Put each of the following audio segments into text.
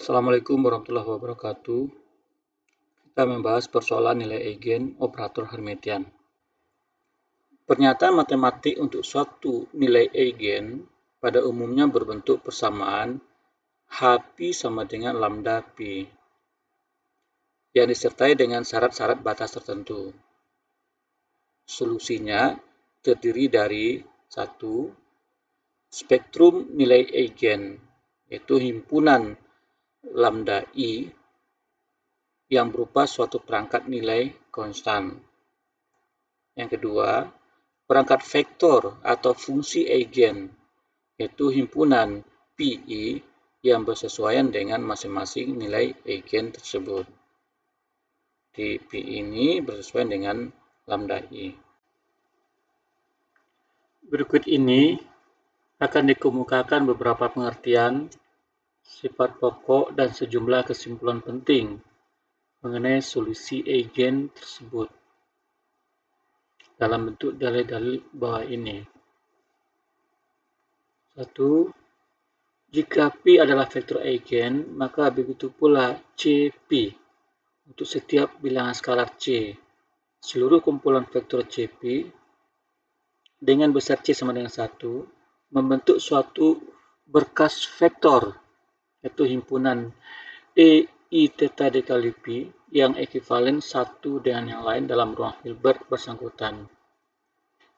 Assalamualaikum warahmatullahi wabarakatuh. Kita membahas persoalan nilai eigen operator Hermitian. Pernyataan matematik untuk suatu nilai eigen pada umumnya berbentuk persamaan H pi sama dengan lambda pi yang disertai dengan syarat-syarat batas tertentu. Solusinya terdiri dari 1. Spektrum nilai eigen, yaitu himpunan lambda i yang berupa suatu perangkat nilai konstan. Yang kedua, perangkat vektor atau fungsi eigen, yaitu himpunan pi yang bersesuaian dengan masing-masing nilai eigen tersebut. Di pi ini bersesuaian dengan lambda i. Berikut ini akan dikemukakan beberapa pengertian, sifat pokok, dan sejumlah kesimpulan penting mengenai solusi eigen tersebut dalam bentuk dalil-dalil bawah ini. 1. Jika P adalah vektor eigen, maka begitu pula Cp untuk setiap bilangan skalar C. Seluruh kumpulan vektor Cp dengan besar C sama dengan 1 membentuk suatu berkas vektor, yaitu himpunan EI theta dikali P yang ekivalen satu dengan yang lain dalam ruang Hilbert bersangkutan.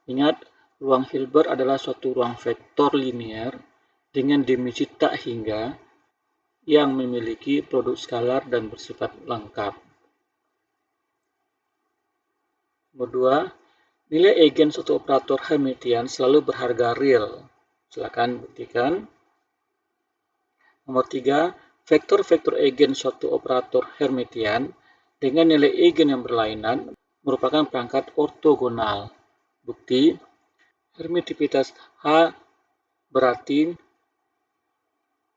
Ingat, ruang Hilbert adalah suatu ruang vektor linier dengan dimensi tak hingga yang memiliki produk skalar dan bersifat lengkap. Nomor 2, nilai eigen suatu operator Hermitian selalu berharga real. Silakan buktikan. Nomor 3, vektor-vektor eigen suatu operator Hermitian dengan nilai eigen yang berlainan merupakan perangkat ortogonal. Bukti, hermitivitas H berarti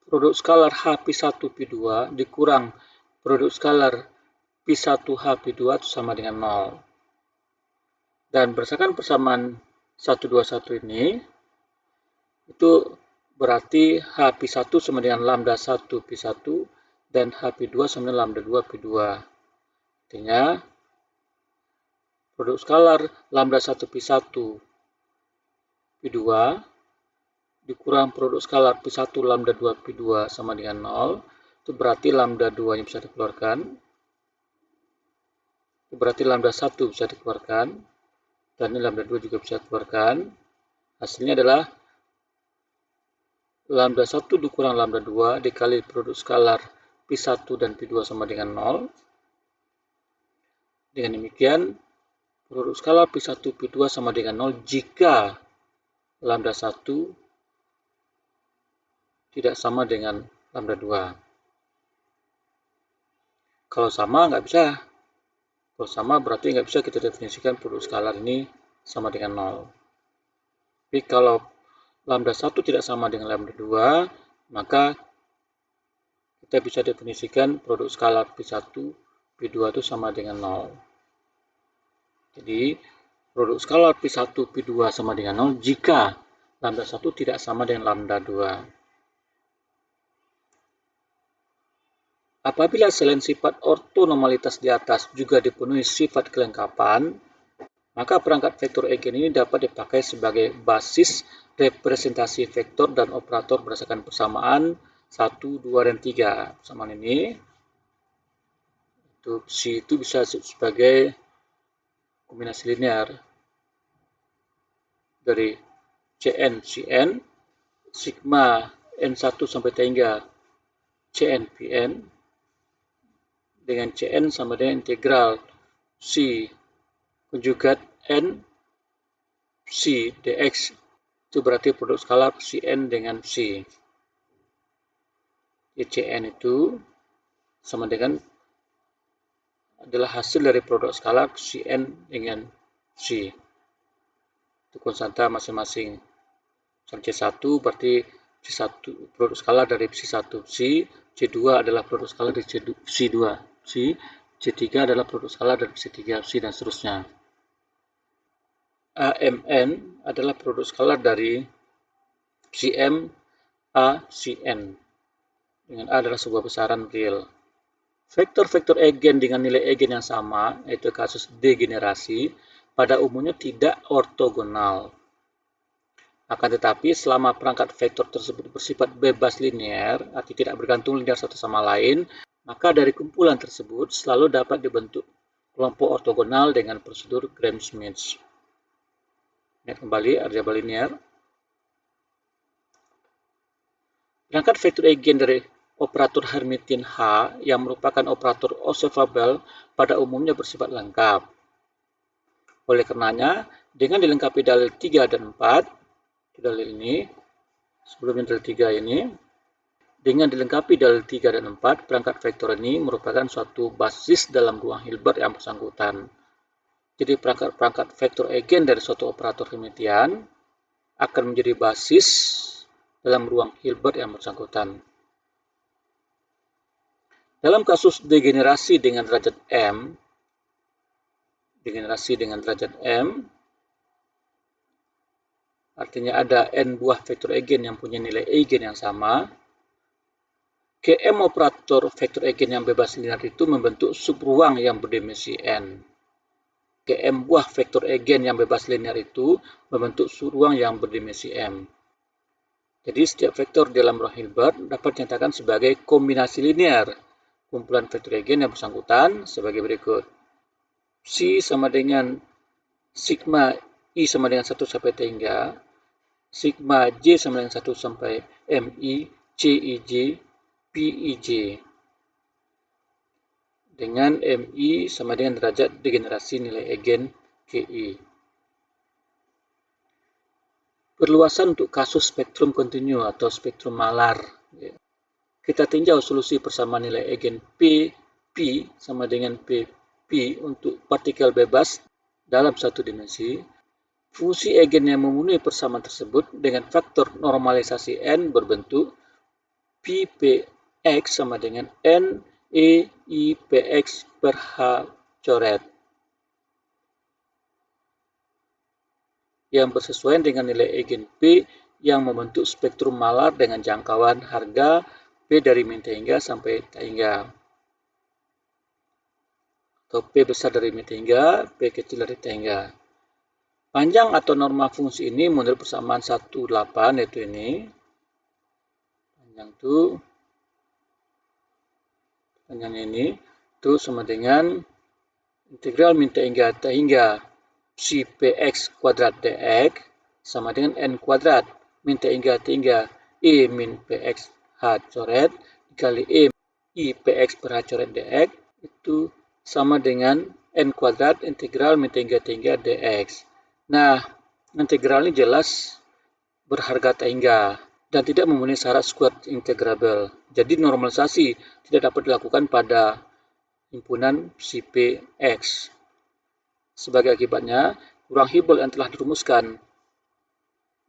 produk skalar H pi 1 pi 2 dikurang produk skalar pi 1 H pi 2 itu sama dengan 0. Dan berdasarkan persamaan 121 ini, itu berarti H pi 1 sama dengan lambda 1 pi 1 dan H pi 2 sama dengan lambda 2 pi 2. Artinya, produk skalar lambda 1 pi 1 pi 2 dikurang produk skalar pi 1 lambda 2 pi 2 sama dengan 0. Itu berarti lambda 2 nya bisa dikeluarkan. Itu berarti lambda 1 bisa dikeluarkan. Dan ini lambda 2 juga bisa dikeluarkan. Hasilnya adalah lambda 1 dikurang lambda 2 dikali produk skalar pi 1 dan pi 2 sama dengan 0. Dengan demikian, produk skalar pi 1 pi 2 sama dengan 0 jika lambda 1 tidak sama dengan lambda 2. Kalau sama, nggak bisa. Kalau sama, berarti nggak bisa kita definisikan produk skalar ini sama dengan 0. Tapi kalau lambda 1 tidak sama dengan lambda 2, maka kita bisa definisikan produk skalar pi 1 pi 2 itu sama dengan 0. Jadi, produk skalar pi 1 pi 2 sama dengan 0 jika lambda 1 tidak sama dengan lambda 2. Apabila selain sifat ortonormalitas di atas juga dipenuhi sifat kelengkapan, maka perangkat vektor eigen ini dapat dipakai sebagai basis representasi vektor dan operator berdasarkan persamaan 1, 2, dan 3. Persamaan ini, C itu bisa sebagai kombinasi linear dari Cn, sigma N1 sampai T hingga Cn Pn, dengan Cn sama dengan integral C konjugat N C dx. Itu berarti produk skalar Cn dengan C. Cn itu sama dengan adalah hasil dari produk skalar Cn dengan C. Itu konstanta masing-masing. C1 berarti C1 produk skalar dari C1 C, C2 adalah produk skalar dari C2 C, C3 adalah produk skalar dari C3 C, dan seterusnya. AMN adalah produk skalar dari Cm A Cn. dengan A adalah sebuah besaran real. Vektor-vektor eigen dengan nilai eigen yang sama, yaitu kasus degenerasi, pada umumnya tidak ortogonal. Akan tetapi, selama perangkat vektor tersebut bersifat bebas linear, arti tidak bergantung linear satu sama lain, maka dari kumpulan tersebut selalu dapat dibentuk kelompok ortogonal dengan prosedur Gram-Schmidt. Lihat kembali aljabar linear. Perangkat vektor eigen dari operator Hermitian H yang merupakan operator observable pada umumnya bersifat lengkap. Oleh karenanya, dengan dilengkapi dalil 3 dan 4, dalil ini, sebelumnya dalil 3 ini, dengan dilengkapi dalil 3 dan 4, perangkat vektor ini merupakan suatu basis dalam ruang Hilbert yang bersangkutan. Jadi perangkat vektor eigen dari suatu operator Hermitian akan menjadi basis dalam ruang Hilbert yang bersangkutan. Dalam kasus degenerasi dengan derajat M, artinya ada n buah vektor eigen yang punya nilai eigen yang sama, Km operator vektor eigen yang bebas linear itu membentuk subruang yang berdimensi n. Km buah vektor eigen yang bebas linear itu membentuk subruang yang berdimensi m. Jadi setiap vektor dalam ruang Hilbert dapat dinyatakan sebagai kombinasi linear kumpulan vektor eigen yang bersangkutan sebagai berikut. C sama dengan sigma I sama dengan 1 sampai T hingga sigma J sama dengan 1 sampai MI, CIJ, PIJ. Dengan MI sama dengan derajat degenerasi nilai eigen KI. Perluasan untuk kasus spektrum kontinu atau spektrum malar. Kita tinjau solusi persamaan nilai eigen P sama dengan PP untuk partikel bebas dalam satu dimensi. Fungsi eigen yang memenuhi persamaan tersebut dengan faktor normalisasi n berbentuk Ppx sama dengan n EIPX per H coret yang bersesuaian dengan nilai eigen P yang membentuk spektrum malar dengan jangkauan harga P dari min T hingga sampai T hingga, atau P besar dari min T hingga, P kecil dari T hingga. Panjang atau norma fungsi ini menurut persamaan 18 yaitu ini. Panjangnya ini itu sama dengan integral min T hingga T hingga si Px kuadrat dx sama dengan n kuadrat min T hingga T hingga E min Px H coret dikali E I Px per H coret dx itu sama dengan n kuadrat integral min T hingga T hingga dx. Nah, integral ini jelas berharga T hingga dan tidak memenuhi syarat square integrable. Jadi normalisasi tidak dapat dilakukan pada himpunan si Px. Sebagai akibatnya, ruang Hilbert yang telah dirumuskan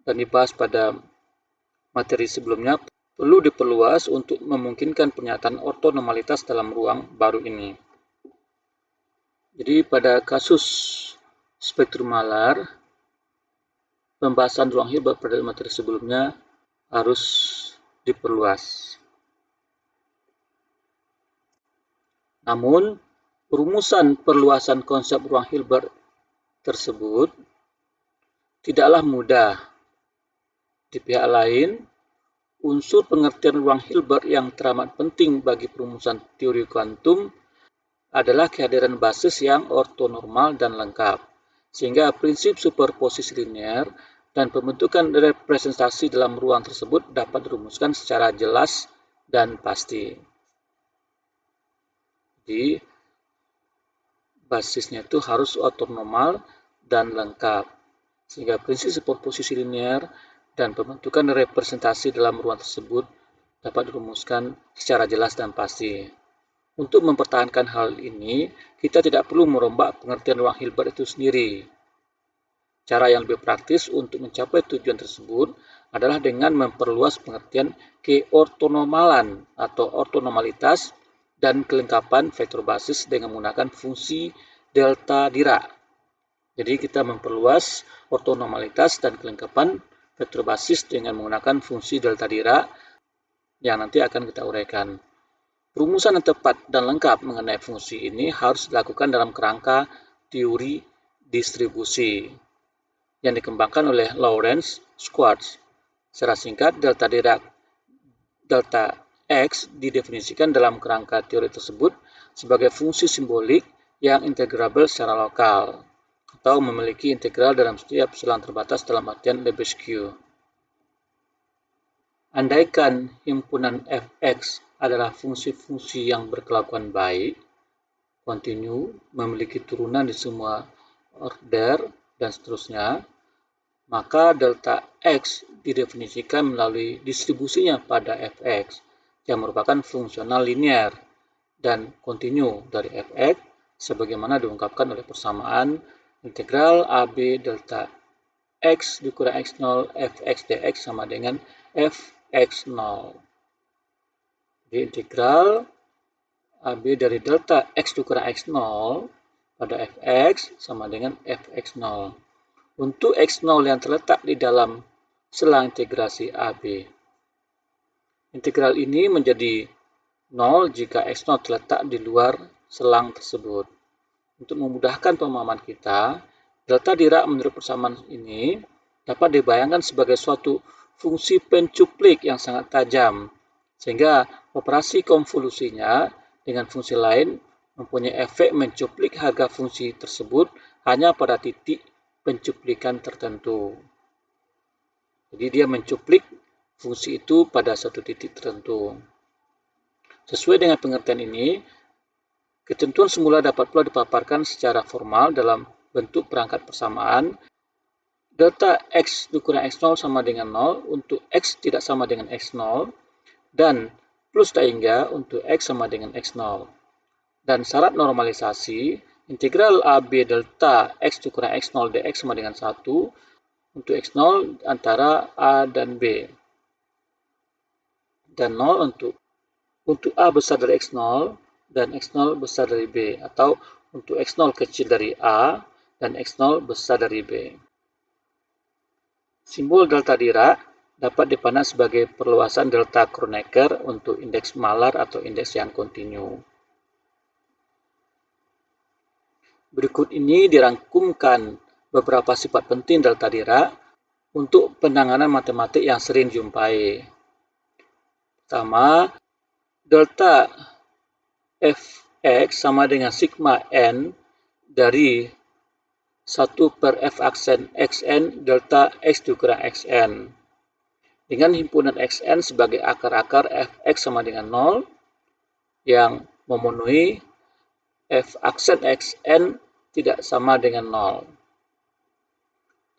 dan dibahas pada materi sebelumnya perlu diperluas untuk memungkinkan pernyataan ortonormalitas dalam ruang baru ini. Jadi pada kasus spektrum malar, pembahasan ruang Hilbert pada materi sebelumnya harus diperluas. Namun, rumusan perluasan konsep ruang Hilbert tersebut tidaklah mudah. Di pihak lain, unsur pengertian ruang Hilbert yang teramat penting bagi perumusan teori kuantum adalah kehadiran basis yang ortonormal dan lengkap, sehingga prinsip superposisi linear dan pembentukan representasi dalam ruang tersebut dapat dirumuskan secara jelas dan pasti. Jadi, basisnya itu harus ortonormal dan lengkap, sehingga prinsip superposisi linear dan pembentukan representasi dalam ruang tersebut dapat dirumuskan secara jelas dan pasti. Untuk mempertahankan hal ini, kita tidak perlu merombak pengertian ruang Hilbert itu sendiri. Cara yang lebih praktis untuk mencapai tujuan tersebut adalah dengan memperluas pengertian keortonormalan atau ortonormalitas dan kelengkapan vektor basis dengan menggunakan fungsi delta Dirac. Jadi kita memperluas ortonormalitas dan kelengkapan vektor basis dengan menggunakan fungsi delta Dirac yang nanti akan kita uraikan. Perumusan yang tepat dan lengkap mengenai fungsi ini harus dilakukan dalam kerangka teori distribusi yang dikembangkan oleh Lawrence Schwartz. Secara singkat, delta X didefinisikan dalam kerangka teori tersebut sebagai fungsi simbolik yang integrable secara lokal atau memiliki integral dalam setiap selang terbatas dalam artian Lebesgue. Andaikan himpunan fx adalah fungsi-fungsi yang berkelakuan baik, kontinu, memiliki turunan di semua order, dan seterusnya, maka delta x didefinisikan melalui distribusinya pada fx yang merupakan fungsional linear dan kontinu dari fx sebagaimana diungkapkan oleh persamaan integral AB delta x dikurang x0 fx dx sama dengan fx0. Jadi integral AB dari delta x dikurang x0 pada fx sama dengan fx0 untuk x0 yang terletak di dalam selang integrasi AB. Integral ini menjadi 0 jika x0 terletak di luar selang tersebut. Untuk memudahkan pemahaman kita, delta Dirac menurut persamaan ini dapat dibayangkan sebagai suatu fungsi pencuplik yang sangat tajam, sehingga operasi konvolusinya dengan fungsi lain mempunyai efek mencuplik harga fungsi tersebut hanya pada titik pencuplikan tertentu. Jadi dia mencuplik fungsi itu pada satu titik tertentu. Sesuai dengan pengertian ini, ketentuan semula dapat pula dipaparkan secara formal dalam bentuk perangkat persamaan. Delta x dikurang x0 sama dengan 0 untuk x tidak sama dengan x0 dan plus tak hingga untuk x sama dengan x0. Dan syarat normalisasi, integral AB delta x dikurang x0 dx sama dengan 1 untuk x0 antara A dan B. Dan 0 untuk A besar dari x0 dan x0 besar dari B, atau untuk x0 kecil dari A dan x0 besar dari B. Simbol delta Dirac dapat dipandang sebagai perluasan delta Kronecker untuk indeks malar atau indeks yang kontinu. Berikut ini dirangkumkan beberapa sifat penting delta Dirac untuk penanganan matematik yang sering dijumpai. Pertama, delta fx sama dengan sigma n dari 1 per f aksen xn delta x dikurang xn. Dengan himpunan xn sebagai akar-akar fx sama dengan 0 yang memenuhi f aksen xn tidak sama dengan 0.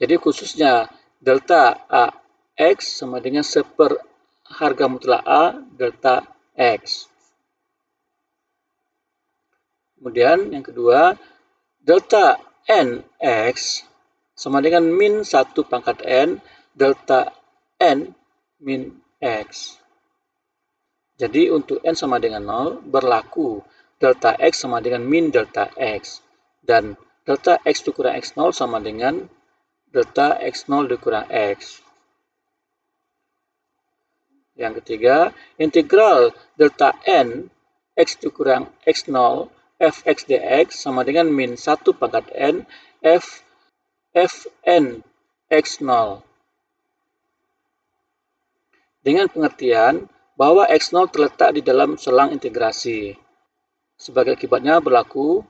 Jadi khususnya delta ax sama dengan 1 per harga mutlak a delta x. Kemudian yang kedua, delta nx sama dengan min 1 pangkat n delta n min x. Jadi untuk n sama dengan 0 berlaku delta x sama dengan min delta x. Dan delta x dikurang x0 sama dengan delta x0 dikurang x. Yang ketiga, integral delta n x dikurang x0 fx dx sama dengan min 1 pangkat n fn x0. Dengan pengertian bahwa x0 terletak di dalam selang integrasi. Sebagai akibatnya berlaku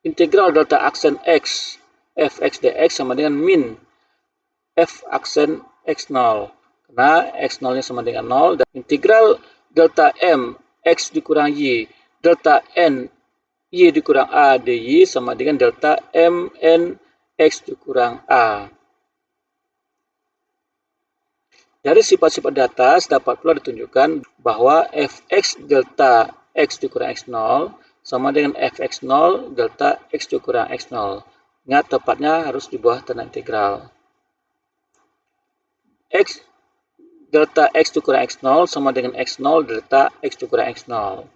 integral delta aksen x fx dx sama dengan min f aksen x0. Karena x0-nya sama dengan 0 dan integral delta m x dikurang y delta n y dikurang a dy sama dengan delta mn x dikurang a. Dari sifat-sifat di atas dapat pula ditunjukkan bahwa fx delta x dikurang x0 sama dengan fx0 delta x dikurang x0. Ingat tepatnya harus di bawah tanda integral. X delta x dikurang x0 sama dengan x0 delta x dikurang x0.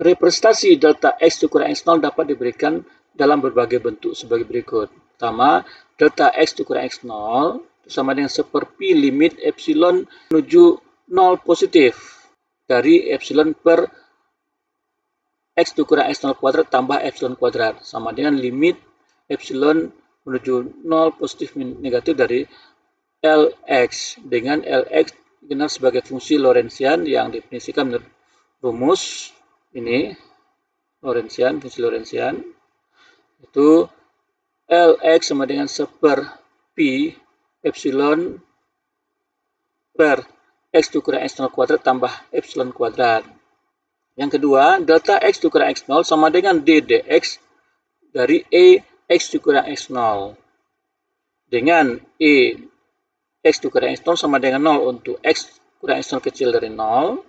Representasi delta x dikurang x0 dapat diberikan dalam berbagai bentuk sebagai berikut. Pertama, delta x dikurang x0 sama dengan 1/pi limit epsilon menuju 0 positif dari epsilon per x dikurang x0 kuadrat tambah epsilon kuadrat sama dengan limit epsilon menuju 0 positif negatif dari Lx dengan Lx dikenal sebagai fungsi Lorentzian yang definisikan menurut rumus ini fungsi Lorentzian itu Lx sama dengan 1 pi epsilon per x dikurang x0 kuadrat tambah epsilon kuadrat. Yang kedua, delta x dikurang x0 sama dengan d dx dari e x dikurang x0 dengan e x dikurang x0 sama dengan 0 untuk x kurang x0 kecil dari 0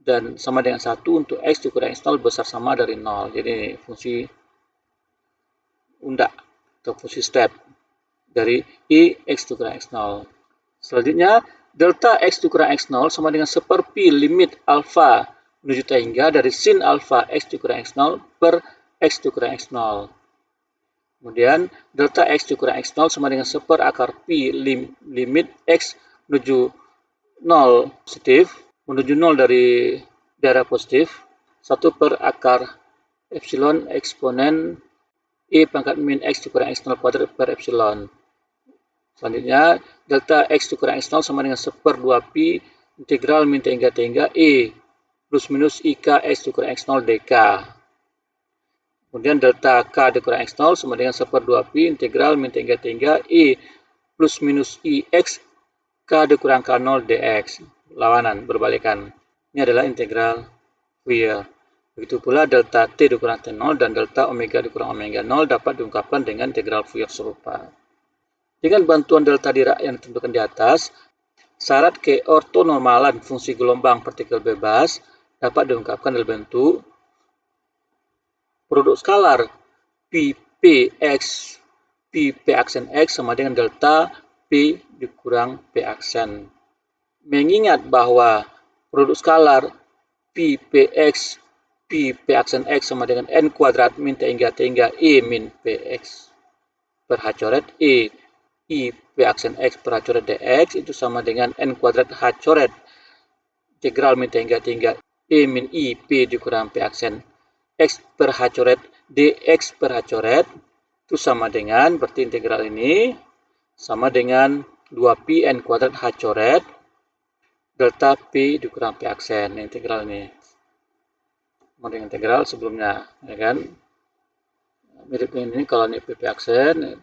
dan sama dengan 1 untuk x dikurang x0 besar sama dari 0. Jadi ini fungsi undak atau fungsi step dari e x dikurang x0. Selanjutnya, delta x dikurang x0 sama dengan 1 pi limit alfa menuju tangga dari sin alfa x dikurang x0 per x dikurang x0. Kemudian, delta x dikurang x0 sama dengan 1 akar pi limit x menuju 0 positif, menuju 0 dari daerah positif, 1 per akar epsilon eksponen e pangkat min x dikurang x0 kuadrat per epsilon. Selanjutnya, delta x dikurang x0 sama dengan 1 per 2 pi integral min tangga e plus minus IK x dikurang x0 dk. Kemudian delta k dikurang x0 sama dengan 1 per 2 pi integral min tangga e plus minus ix k dikurang k0 dx. Lawanan, berbalikan. Ini adalah integral Fourier. Begitu pula delta t dikurang t0 dan delta omega dikurang omega 0 dapat diungkapkan dengan integral Fourier serupa. Dengan bantuan delta Dirac yang ditentukan di atas, syarat keortonormalan fungsi gelombang partikel bebas dapat diungkapkan dalam bentuk produk skalar P x P aksen x sama dengan delta P dikurang P aksen. Mengingat bahwa produk skalar P x P aksen x sama dengan n kuadrat min tangga e min px per h coret e I P aksen x per h coret dx itu sama dengan n kuadrat h coret integral min tangga e min I P dikurang P aksen x per h coret dx per h coret itu sama dengan, berarti integral ini sama dengan 2pi n kuadrat h coret delta P dikurang P aksen. Integral ini sama dengan integral sebelumnya, ya kan? Mirip ini kalau ini P aksen,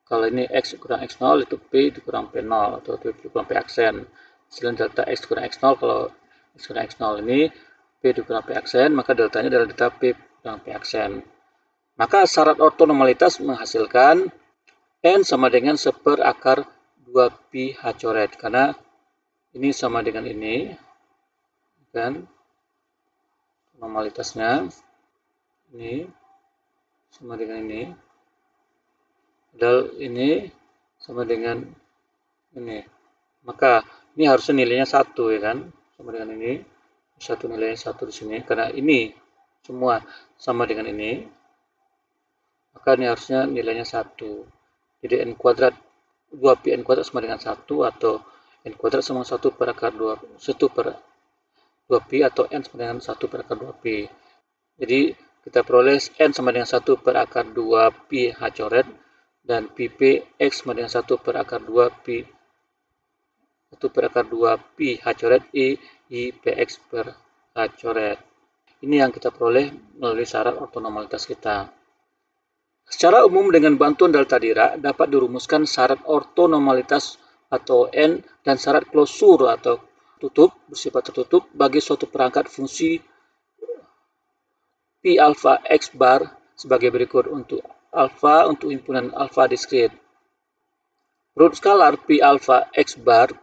kalau ini x kurang x0 itu P dikurang P0 atau P dikurang P aksen. Selain delta x kurang x0, kalau x kurang x0 ini P dikurang P aksen, maka deltanya adalah delta P kurang P aksen. Maka syarat ortonormalitas menghasilkan n sama dengan 1 per akar 2pi h coret. Karena ini sama dengan ini, kan? Normalitasnya ini sama dengan ini. Padahal ini sama dengan ini. Maka ini harusnya nilainya 1, ya kan? Sama dengan ini. Nilainya 1 di sini. Karena ini semua sama dengan ini. Maka ini harusnya nilainya 1. Jadi n kuadrat 2pi n kuadrat sama dengan 1 atau n kuadrat sama 1 per akar 2 per 2pi atau n sama dengan 1 per akar 2pi. Jadi kita peroleh n sama dengan 1 per akar 2pi h coret dan pp x sama dengan 1 per akar 2pi 1 per akar 2pi h coret i px per h coret. Ini yang kita peroleh melalui syarat ortonormalitas kita. Secara umum dengan bantuan delta Dirac dapat dirumuskan syarat ortonormalitas atau n dan syarat klosur atau tutup bersifat tertutup bagi suatu perangkat fungsi P alpha x bar sebagai berikut. Untuk alpha, untuk himpunan alpha diskrit, produk skalar P alpha x bar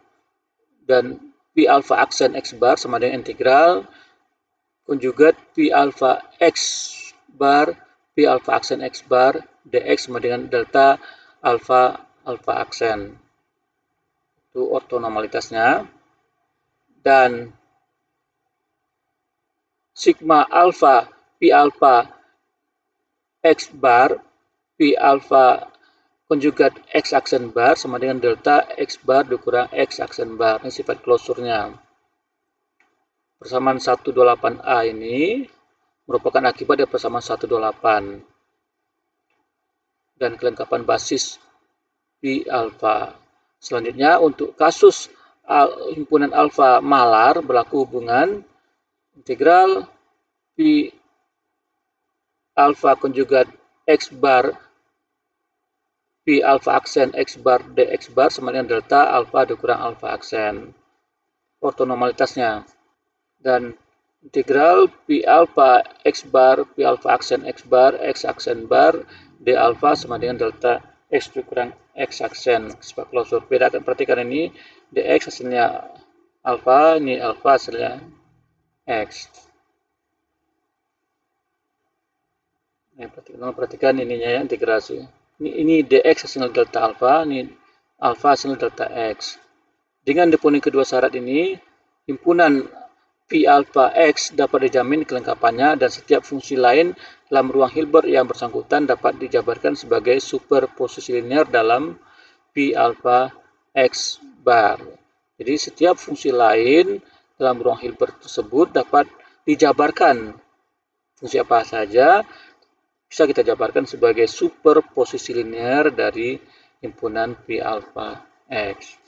dan P alpha aksen x bar sama dengan integral konjugat P alpha x bar P alpha aksen x bar dx sama dengan delta alpha aksen. Itu ortonormalitasnya. Dan sigma alpha P alpha x bar P alpha konjugat X aksen bar sama dengan delta X bar dikurang X aksen bar. Ini sifat closure-nya. Persamaan 128A ini merupakan akibat dari persamaan 128 dan kelengkapan basis P alfa. Selanjutnya, untuk kasus himpunan alfa malar berlaku hubungan integral P alfa konjugat X bar P alfa aksen X bar dx bar sama dengan delta alfa dikurang alfa aksen. Ortonormalitasnya. Dan integral P alfa X bar P alfa aksen X bar X aksen bar D alfa sama dengan delta X dikurang X aksen. Sifat closure. Bedakan, perhatikan ini dx hasilnya alfa, ini alfa hasilnya X. Nah, perhatikan ininya ya, integrasi. Ini dx hasilnya delta alfa, ini alfa hasilnya delta x. Dengan dipenuhi kedua syarat ini, himpunan P alfa x dapat dijamin kelengkapannya dan setiap fungsi lain dalam ruang Hilbert yang bersangkutan dapat dijabarkan sebagai superposisi linear dalam P alfa x bar. Jadi setiap fungsi lain dalam ruang Hilbert tersebut dapat dijabarkan. Fungsi apa saja bisa kita jabarkan sebagai superposisi linear dari himpunan P alfa X.